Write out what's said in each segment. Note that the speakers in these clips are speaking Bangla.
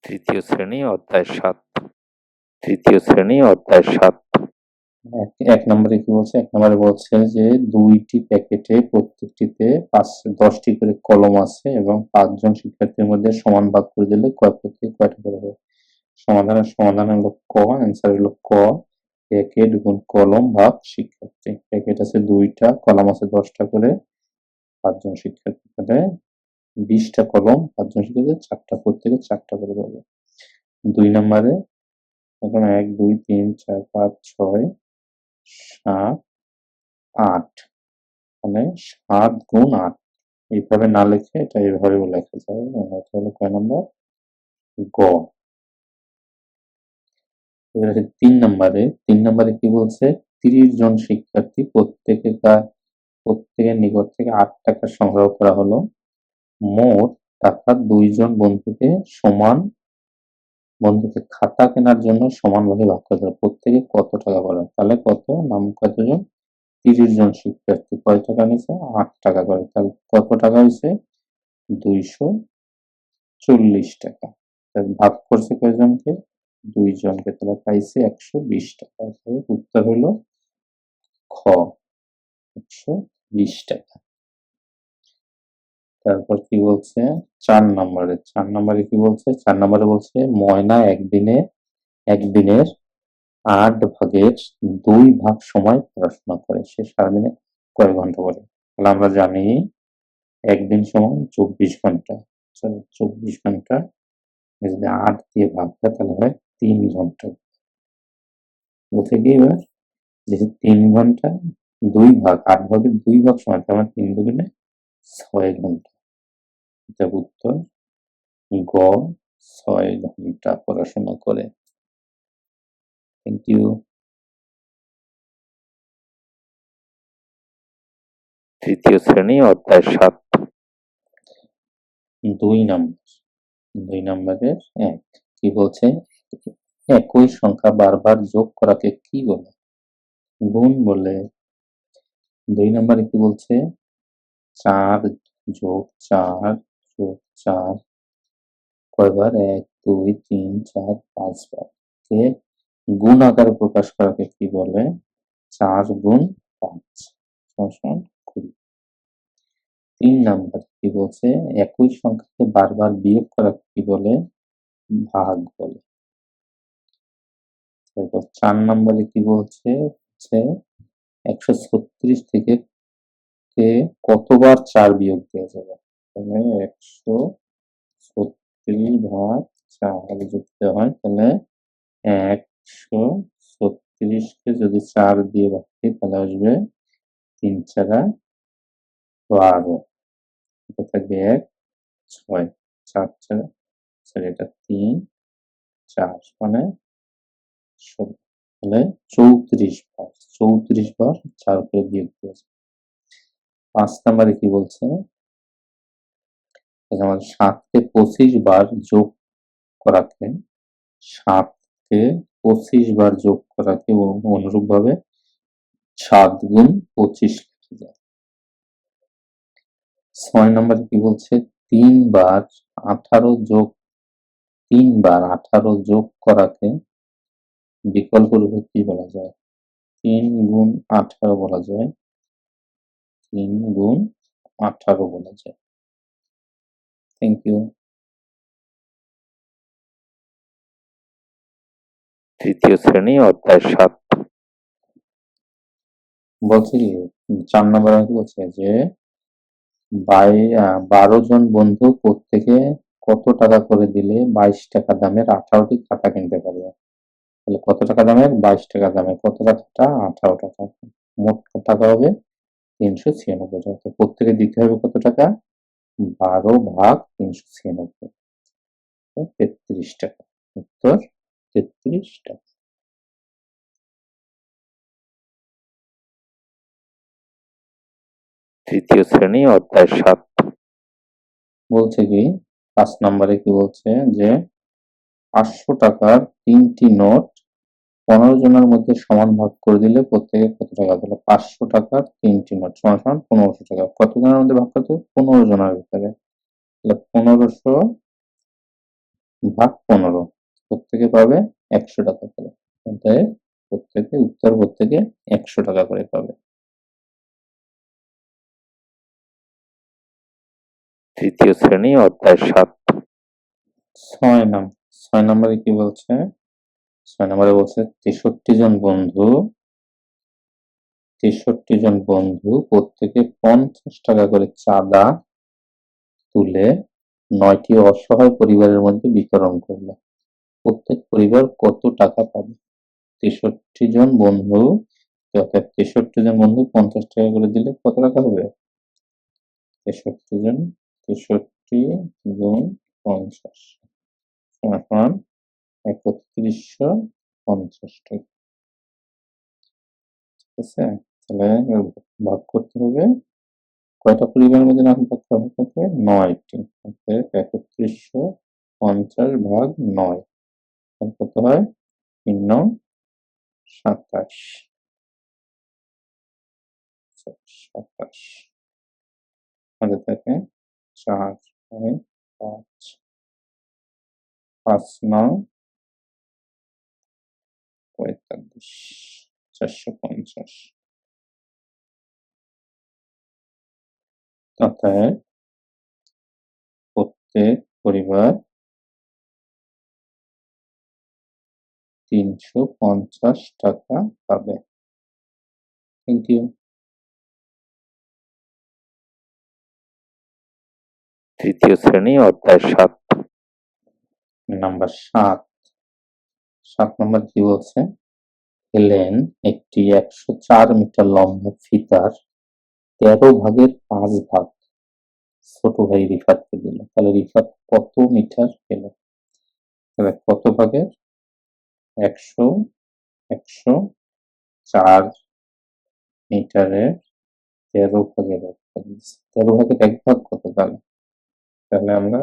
তৃতীয় শ্রেণী অধ্যায় ৭। তৃতীয় শ্রেণী অধ্যায় ৭। এক নম্বরে কি বলছে? এক নম্বরে বলছে যে ২টি প্যাকেটে প্রত্যেকটিতে 10টি করে কলম আছে এবং ৫ জন শিক্ষার্থীর মধ্যে সমান ভাগ করে দিলে প্রত্যেকে কয়টা করে হবে? সমাধান হলো ক, অ্যান্সার হলো ক। প্যাকেট গুণ কলম ভাগ শিক্ষার্থী। প্যাকেট আছে ২টা, কলম আছে 10টা করে, ৫ জন শিক্ষার্থী তাহলে 20টা কলম, ৫ জন শিক্ষার্থী 4টা, প্রত্যেকে 4টা করে দেবে। ২ নম্বরে এখন ১ ২ ৩ ৪ ৫ ৬ ৭ ৮ মানে ৭ গুণ ৮ এইভাবে না লিখে এটা এইভাবেও লেখা যায়। এটা হলো কয় নম্বর? গ। এবার আছে ৩ নম্বরে কি বলছে? ৩০ জন শিক্ষার্থী প্রত্যেকের নিকট থেকে ৮ টাকা সংগ্রহ করা হলো। মোট টাকা ২ জন বন্ধুকে খাতা কেনার জন্য সমানভাগে ভাগ করতে হবে। প্রত্যেকে কত টাকা করে? তাহলে কতজন? ৩০ জন শিক্ষার্থী কয় টাকা নিছে? ৮ টাকা করে। তাহলে কত টাকা হয়েছে? ২৪০ টাকা। ভাগ করছে কয়জনকে? ২ জনকে। তাহলে পাইছে ১২০ টাকা। উত্তর হলো খ, ১২০ টাকা। তারপর কি বলছে? ৪ নম্বরে কি বলছে? ৪ নম্বরে বলছে ময়না একদিনের ৮ ভাগের ২ ভাগ সময় পড়াশোনা করে। সে সারাদিনে কয় ঘন্টা পড়ে? তাহলে আমরা জানি একদিন সমান ২৪ ঘন্টা। ২৪ ঘন্টা যদি ৮ দিয়ে ভাগ হয় তাহলে হয় ৩ ঘন্টা। বলছে কি এবার যেহেতু ৩ ঘন্টা ২ ভাগ, ৮ ভাগের ২ ভাগ সময় তার মানে ৩ দুগুণে ৬ ঘন্টা। এটা উত্তর গ, ৬ ঘন্টা পড়াশোনা করে। Thank you. তৃতীয় শ্রেণী অধ্যায় ৭। ২ নম্বরের ১ কি বলছে? একই সংখ্যা বারবার যোগ করাকে কি বলে? গুণ বলে। ২ নম্বরে কি বলছে? ৪ যোগ ৪ যোগ ৪ কয়বার? ১ ২ ৩ ৪ ৫ বার। কে গুণ আকারে প্রকাশ করাকে কি বলে? ৪ গুণ ৫ সমান ২০। ৩ নাম্বার কি বলছে? একই সংখ্যাকে বারবার বিয়োগ করাকে কি বলে? ভাগ বলে। তারপর ৪ নম্বরে কি বলছে? ১৩৬ থেকে কতবার ৪ বিয়োগ দেওয়া যাবে? তাহলে ১৩৬ ভাগ ৪ যদি দেওয়া হয় তাহলে ১৩৬ কে যদি ৪ দিয়ে ভাগ করি তাহলে আসবে ৩ চারা ১২। এটা থাকবে ১ ৬ ৪ চারা সরি এটা ৩ ৪ মানে ১৬ তাহলে ৩৪ বার ৩৪ বার ৪ করে বিয়োগ দিয়েছে। ৫ নম্বরে কি বলছে? আমাদের ৭ কে ২৫ বার যোগ করাকে ৭ কে ২৫ বার যোগ করাকে অনুরূপভাবে ৭ গুণ ২৫ লেখা যায়। ৬ নম্বরে কি বলছে? ৩ বার ১৮ যোগ করাকে বিকল্প রূপে কি বলা যায়? ৩ গুণ ১৮ বলা যায়। ৩ গুণ ১৮ বলা যায়। Thank you. তৃতীয় শ্রেণী অধ্যায় ৭। বলছে কি ৪ নম্বরে কি বলছে যে ১২ জন বন্ধু প্রত্যেকে কত টাকা করে দিলে ২২ টাকা দামের ১৮টি খাতা কিনতে পারবে? তাহলে কত টাকা দামের? ২২ টাকা দামের কত টাকা? ১৮ টাকা। মোট টাকা হবে ৩৯৬ টাকা। প্রত্যেকে দিতে হবে কত টাকা? ১২ ভাগ ৩৯৬ ৩৩ টাকা। উত্তর ৩৩ টাকা। তৃতীয় শ্রেণী অধ্যায় ৭। বলছে কি ৫ নম্বরে কি বলছে যে ৫০০ টাকার ৩টি নোট ১৫ জনের মধ্যে সমান ভাগ করে দিলে প্রত্যেকে কত টাকা পেল? ৫০০ টাকার ৩টি নোট সমান সমান ১৫০০ টাকা। কত জনের মধ্যে ভাগ করতে হবে? ১৫ জনের ভিতরে। তাহলে ১৫০০ ভাগ 15, প্রত্যেকে পাবে 100 টাকা করে। অতএব প্রত্যেকে 100 টাকা করে পাবে। তৃতীয় শ্রেণী অধ্যায় 7। 6 নম্বরে কি বলছে? 6 নম্বরে বলছে 63 জন বন্ধু প্রত্যেকে 50 টাকা করে চাঁদা তুলে 9টি অসহায় পরিবারের মধ্যে বিতরণ করলো। প্রত্যেক পরিবার কত টাকা পাবে? 63 জন বন্ধু, অর্থাৎ 63 জন বন্ধু 50 টাকা করে দিলে কত টাকা হবে? 63 গুণ 50 সমান 3150 টাকা। ঠিক আছে? তাহলে ভাগ করতে হবে, কয়টা পরিবারের মধ্যে ভাগ করতে হবে? 9টি। অতএব 3150 ভাগ 9 কত হয়? 3 9 27। 27 হাতে থাকে 4 হয় 5, 5 9 45, 450। অতএব প্রত্যেক পরিবার 350 টাকা পাবে। Thank you. তৃতীয় শ্রেণী অধ্যায় 7। নাম্বার 7 নম্বর কি বলছে? হেলেন একটি 104 মিটার লম্বা ফিতার 13 ভাগের 5 ভাগ ছোট ভাই রিফাতকে দিল। তাহলে রিফাত কত মিটার পেল? তাহলে কত ভাগের? 104 মিটারের 13 ভাগের 1 ভাগ। 13 ভাগের 1 ভাগ কত তাহলে? তাহলে আমরা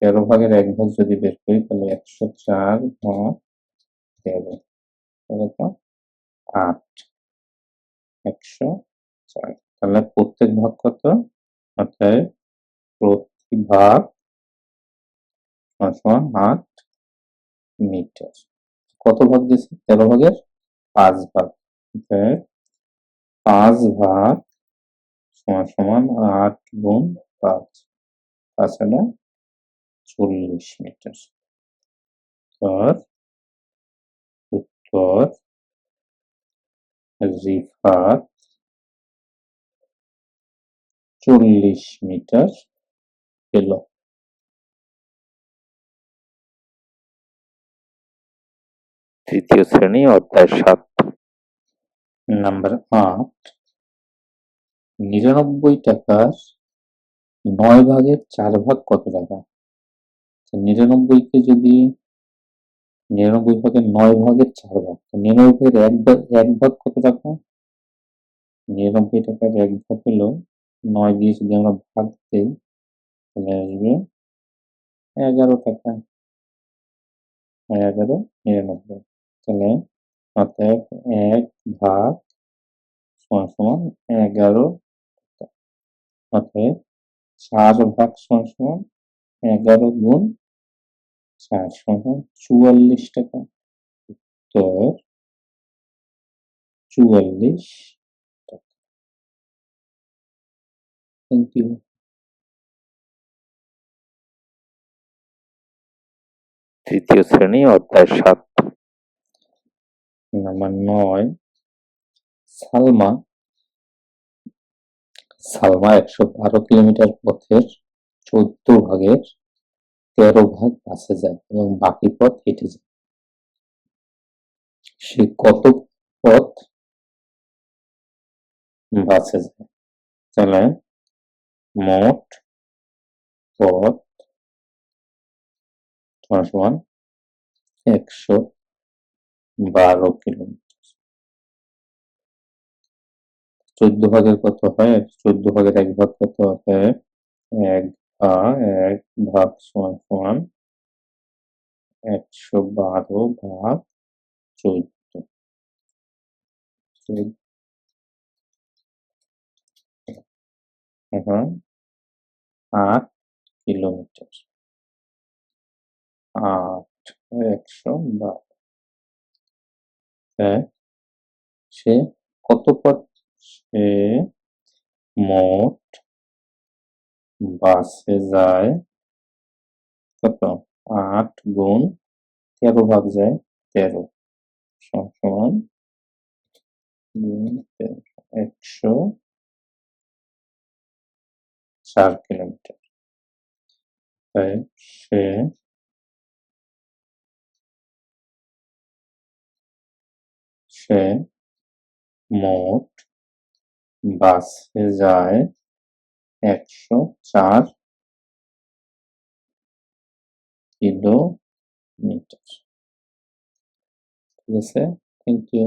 13 ভাগের 1 ভাগ যদি বের করি তাহলে 104 ভাগ 13 কত? 8। 104। তাহলে প্রত্যেক ভাগ কত? অতএব প্রতি ভাগ সমান 8 মিটার। কত ভাগ দিয়েছে? 13 ভাগের 5 ভাগ। অতএব 5 ভাগ সমান 8 গুণ 5, 5 হলো 40 মিটার। উত্তর রিফাত 40 মিটার পেল। তৃতীয় শ্রেণী অধ্যায় 7। নাম্বার 8, 99 টাকার 9 ভাগের 4 ভাগ কত টাকা? 99 কে যদি 99 ভাগের 9 ভাগের 4 ভাগ, 99 এর 1 ভাগ কত টাকা? 99 টাকার 1 ভাগ হলো 9 দিয়ে যদি আমরা ভাগ দেই তাহলে আসবে 11 টাকা। 11 99। তাহলে অতএব 1 ভাগ সমান 11। অতএব 4 ভাগ সমান 11 গুণ 4 সমান 44 টাকা। উত্তর 44 টাকা। Thank you. তৃতীয় শ্রেণী অধ্যায় 7। নাম্বার 9, সালমা 112 কিলোমিটার পথের 14 ভাগের 13 ভাগ বাসে যায় এবং বাকি পথ হেঁটে যায়। সে কত পথ বাসে যায়? তাহলে মোট পথ সমান 112 কিলোমিটার। 14 ভাগের কত হয়? 14 ভাগের 1 ভাগ কত? অতএব 1 ভাগ সমান 112 ভাগ 14। এখন 8 কিলোমিটার। 8 112। সে কত পথ সে মোট বাসে যায় কত? 8 গুণ 13 ভাগ যায় 13 সমান গুণ 104 কিলোমিটার। তাই সে মোট বাসে যায় 104 কিলোমিটার। ঠিক আছে, থ্যাংক ইউ।